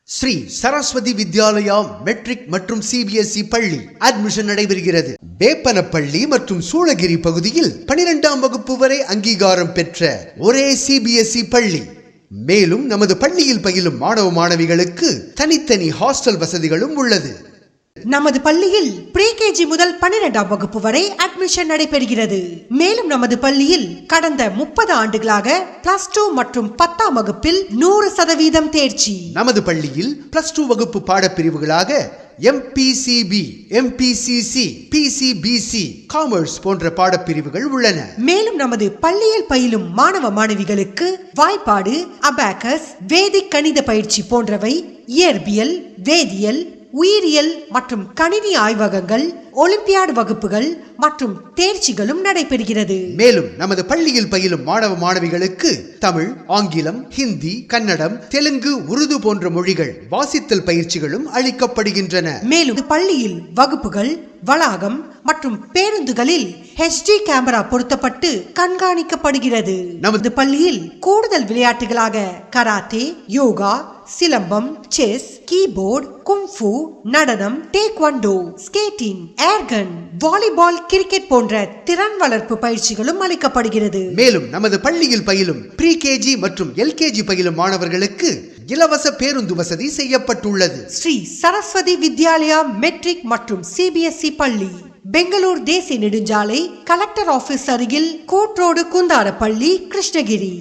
Sri Saraswati Vidyalaya matric மற்றும் CBSE பள்ளி admission நடைபெறுகிறது. வேப்பனப்பள்ளி மற்றும் சூளகிரி பகுதியில் 12ஆம் வகுப்பு வரை அங்கீகாரம் பெற்ற ஒரே சிபிஎஸ்இ பள்ளி. மேலும் நமது பள்ளியில் பயிலும் மாணவ மாணவிகளுக்கு தனித்தனி ஹாஸ்டல் வசதிகளும் உள்ளது. நமது பள்ளியில் ப்ரீகேஜி முதல் 12ஆம் வகுப்பு வரை அட்மிஷன் நடைபெறுகிறது. மேலும் நமது பள்ளியில் கடந்த 30 ஆண்டுகளாக +2 மற்றும் 10ஆம் வகுப்பில் 100% தேர்ச்சி. நமது பள்ளியில் +2 வகுப்பு பாடப்பிரிவுகளாக MPCB, MPCC, PCBC, காமர்ஸ் போன்ற பாடப்பிரிவுகள் உள்ளன. மேலும் நமது பள்ளியில் பயிலும் மாணவ மாணவிகளுக்கு வாய்ப்பாடு, அபாக்கஸ், வேதிக் கணித பயிற்சி போன்றவை, இயற்பியல், வேதியியல், உயிரியல் மற்றும் கணினி ஆய்வகங்கள், ஒலிம்பியாட் வகுப்புகள் மற்றும் தேர்ச்சிகளும் நடைபெறுகிறது. மேலும் நமது பள்ளியில் பயிலும் மாணவ மாணவிகளுக்கு தமிழ், ஆங்கிலம், ஹிந்தி, கன்னடம், தெலுங்கு, உருது போன்ற மொழிகள் வாசித்தல் பயிற்சிகளும் அளிக்கப்படுகின்றன. மேலும் பள்ளியில் வகுப்புகள், வளாகம் மற்றும் பேருந்துகளில் HD கேமரா பொருத்தப்பட்டு கண்காணிக்கப்படுகிறது. நமது பள்ளியில் கூடுதல் விளையாட்டுகளாக karate, yoga, silambam, chess, keyboard, kung fu, நடனம், taekwondo, skating, air gun, volleyball, cricket போன்ற திறன் வளர்ப்பு பயிற்சிகளும் அளிக்கப்படுகிறது. மேலும் நமது பள்ளியில் பயிலும் ப்ரீகேஜி மற்றும் LKG பயிலும் மாணவர்களுக்கு இலவச பேருந்து வசதி செய்யப்பட்டுள்ளது. ஸ்ரீ சரஸ்வதி வித்யாலயா மெட்ரிக் மற்றும் CBSE பள்ளி, பெங்களூர் தேசிய நெடுஞ்சாலை, கலெக்டர் ஆபீஸ் அருகில், கோட்ரோடு, குந்தாரப்பள்ளி, கிருஷ்ணகிரி.